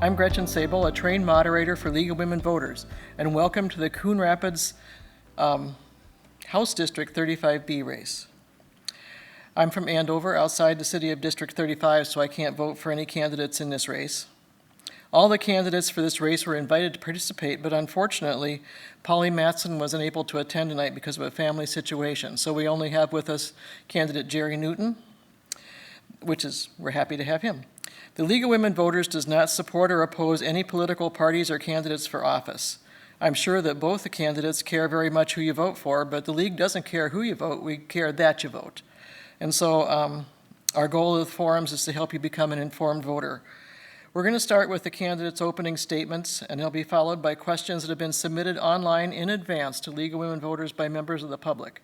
I'm Gretchen Sable, a trained moderator for League of Women Voters, and welcome to the Coon Rapids House District 35B race. I'm from Andover, outside the city of District 35, so I can't vote for any candidates in this race. All the candidates for this race were invited to participate, but unfortunately, Polly Matson was unable to attend tonight because of a family situation. So we only have with us candidate Jerry Newton, we're happy to have him. The League of Women Voters does not support or oppose any political parties or candidates for office. I'm sure that both the candidates care very much who you vote for, but the League doesn't care who you vote, we care that you vote. And so our goal of the forums is to help you become an informed voter. We're going to start with the candidates' opening statements, and they'll be followed by questions that have been submitted online in advance to League of Women Voters by members of the public.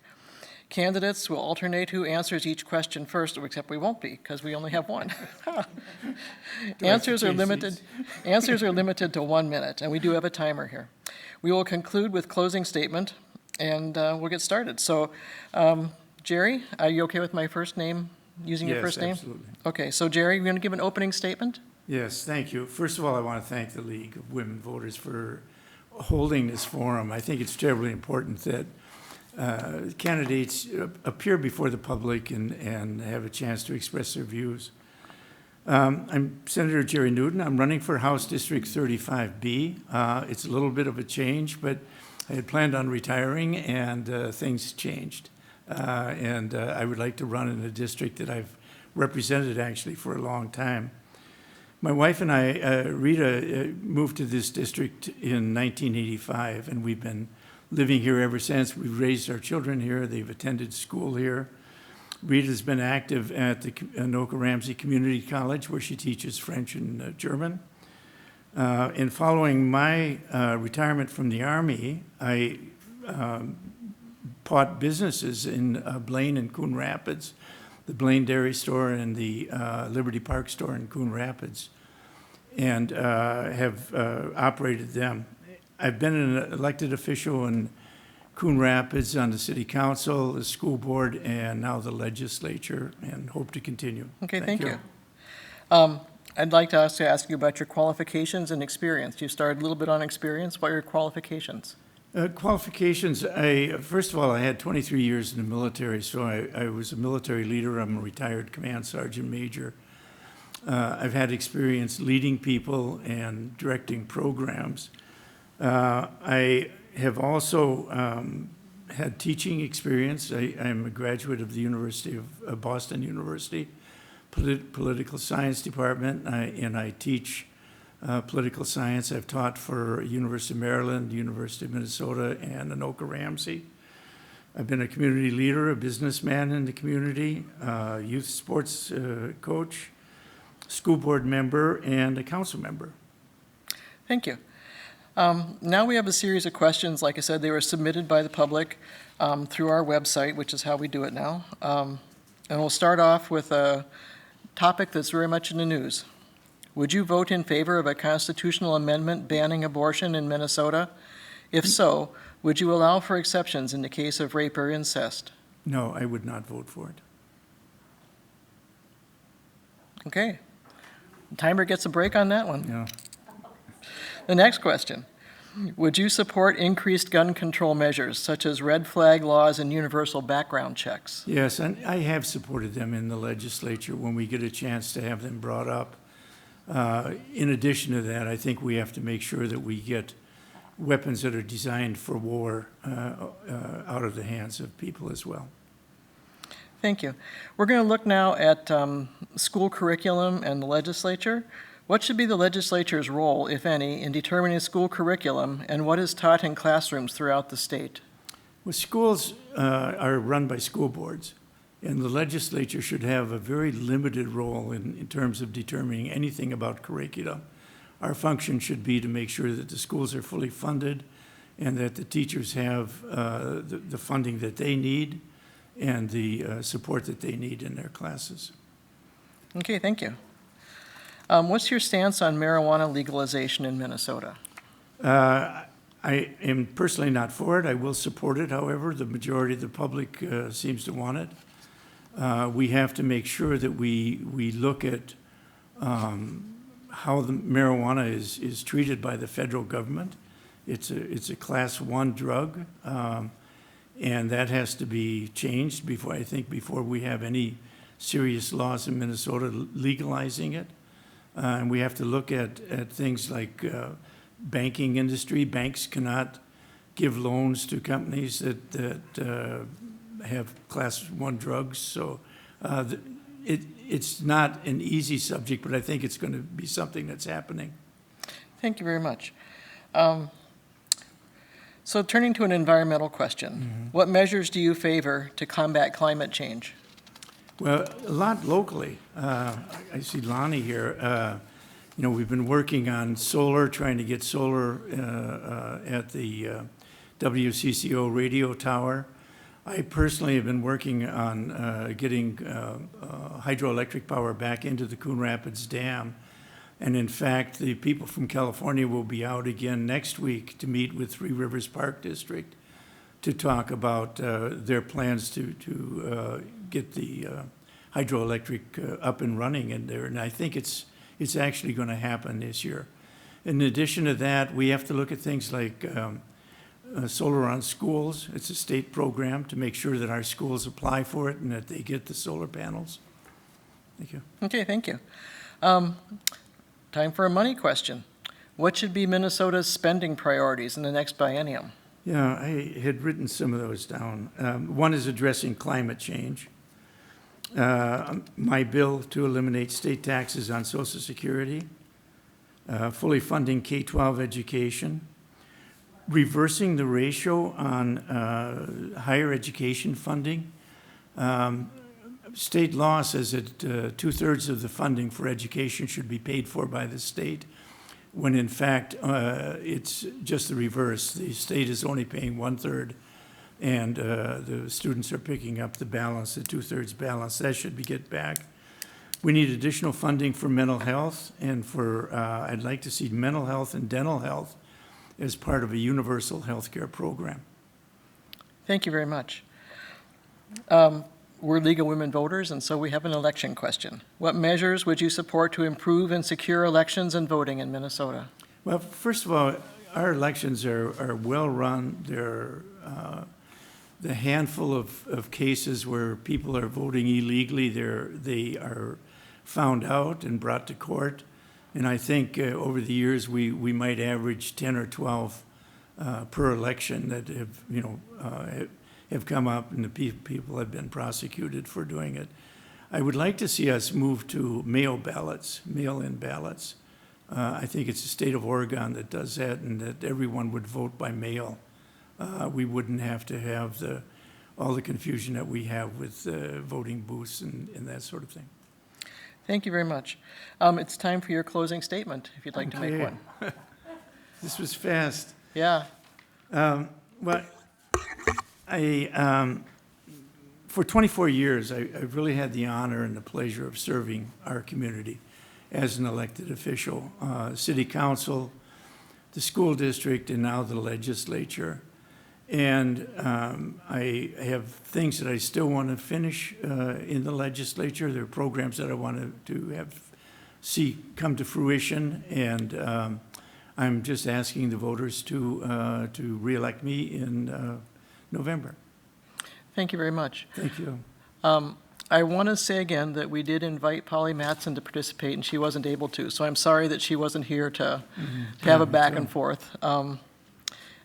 Candidates will alternate who answers each question first, except we won't be, because we only have one. Answers are limited to 1 minute, and we do have a timer here. We will conclude with closing statement, and we'll get started. So, Jerry, are you okay with my first name, using your first name? Yes, absolutely. Okay, so Jerry, you're going to give an opening statement? Yes, thank you. First of all, I want to thank the League of Women Voters for holding this forum. I think it's terribly important that candidates appear before the public and have a chance to express their views. I'm Senator Jerry Newton. I'm running for House District 35B. It's a little bit of a change, but I had planned on retiring and things changed. I would like to run in a district that I've represented actually for a long time. My wife and I, Rita, moved to this district in 1985, and we've been living here ever since. We've raised our children here. They've attended school here. Rita's been active at the Anoka Ramsey Community College, where she teaches French and German. And following my retirement from the Army, I bought businesses in Blaine and Coon Rapids, the Blaine Dairy Store and the Liberty Park Store in Coon Rapids, and have operated them. I've been an elected official in Coon Rapids on the city council, the school board, and now the legislature, and hope to continue. Okay, thank you. I'd like to also ask you about your qualifications and experience. You started a little bit on experience. What are your qualifications? Qualifications, first of all, I had 23 years in the military, so I was a military leader. I'm a retired command sergeant major. I've had experience leading people and directing programs. I have also had teaching experience. I'm a graduate of the University of Boston University, Political Science Department, and I teach political science. I've taught for University of Maryland, University of Minnesota, and Anoka Ramsey. I've been a community leader, a businessman in the community, youth sports coach, school board member, and a council member. Thank you. Now we have a series of questions. Like I said, they were submitted by the public through our website, which is how we do it now. And we'll start off with a topic that's very much in the news. Would you vote in favor of a constitutional amendment banning abortion in Minnesota? If so, would you allow for exceptions in the case of rape or incest? No, I would not vote for it. Okay. The timer gets a break on that one. Yeah. The next question. Would you support increased gun control measures, such as red flag laws and universal background checks? Yes, and I have supported them in the legislature when we get a chance to have them brought up. In addition to that, I think we have to make sure that we get weapons that are designed for war out of the hands of people as well. Thank you. We're going to look now at school curriculum and the legislature. What should be the legislature's role, if any, in determining school curriculum, and what is taught in classrooms throughout the state? Well, schools are run by school boards, and the legislature should have a very limited role in terms of determining anything about curriculum. Our function should be to make sure that the schools are fully funded and that the teachers have the funding that they need and the support that they need in their classes. Okay, thank you. What's your stance on marijuana legalization in Minnesota? I am personally not for it. I will support it, however. The majority of the public seems to want it. We have to make sure that we look at how the marijuana is treated by the federal government. It's a Class 1 drug, and that has to be changed before we have any serious laws in Minnesota legalizing it. And we have to look at things like banking industry. Banks cannot give loans to companies that have Class 1 drugs. So it's not an easy subject, but I think it's going to be something that's happening. Thank you very much. So turning to an environmental question, what measures do you favor to combat climate change? Well, a lot locally. I see Lonnie here. We've been working on solar, trying to get solar at the WCCO radio tower. I personally have been working on getting hydroelectric power back into the Coon Rapids Dam. And in fact, the people from California will be out again next week to meet with Three Rivers Park District to talk about their plans to get the hydroelectric up and running in there. And I think it's actually going to happen this year. In addition to that, we have to look at things like solar on schools. It's a state program to make sure that our schools apply for it and that they get the solar panels. Thank you. Okay, thank you. Time for a money question. What should be Minnesota's spending priorities in the next biennium? Yeah, I had written some of those down. One is addressing climate change. My bill to eliminate state taxes on Social Security, fully funding K-12 education, reversing the ratio on higher education funding. State law says that 2/3 of the funding for education should be paid for by the state, when in fact it's just the reverse. The state is only paying 1/3, and the students are picking up the balance, the 2/3 balance. That should be get back. We need additional funding for mental health, and for I'd like to see mental health and dental health as part of a universal health care program. Thank you very much. We're League of Women Voters, and so we have an election question. What measures would you support to improve and secure elections and voting in Minnesota? Well, first of all, our elections are well run. They're the handful of cases where people are voting illegally, they are found out and brought to court. And I think over the years we might average 10 or 12 per election that have come up, and the people have been prosecuted for doing it. I would like to see us move to mail-in ballots. I think it's the state of Oregon that does that, and that everyone would vote by mail. We wouldn't have to have all the confusion that we have with voting booths and that sort of thing. Thank you very much. It's time for your closing statement, if you'd like to make one. This was fast. Yeah. Well, for 24 years, I've really had the honor and the pleasure of serving our community as an elected official, city council, the school district, and now the legislature. And I have things that I still want to finish in the legislature. There are programs that I want to see come to fruition, and I'm just asking the voters to reelect me in November. Thank you very much. Thank you. I want to say again that we did invite Polly Mattson to participate, and she wasn't able to. So I'm sorry that she wasn't here to have a back and forth.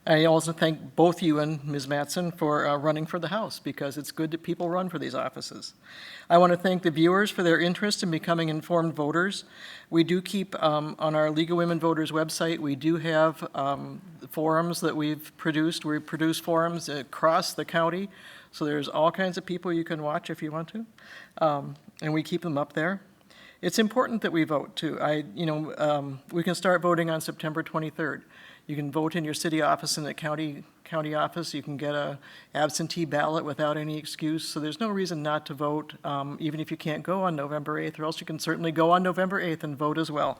I also thank both you and Ms. Mattson for running for the House, because it's good that people run for these offices. I want to thank the viewers for their interest in becoming informed voters. We do keep on our League of Women Voters website, we do have forums that we've produced. We produce forums across the county, so there's all kinds of people you can watch if you want to, and we keep them up there. It's important that we vote too. We can start voting on September 23rd. You can vote in your city office and the county office. You can get a absentee ballot without any excuse. So there's no reason not to vote, even if you can't go on November 8th, or else you can certainly go on November 8th and vote as well.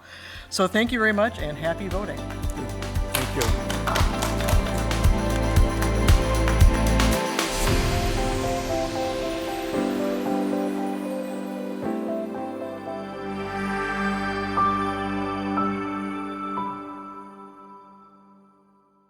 So thank you very much, and happy voting. Thank you.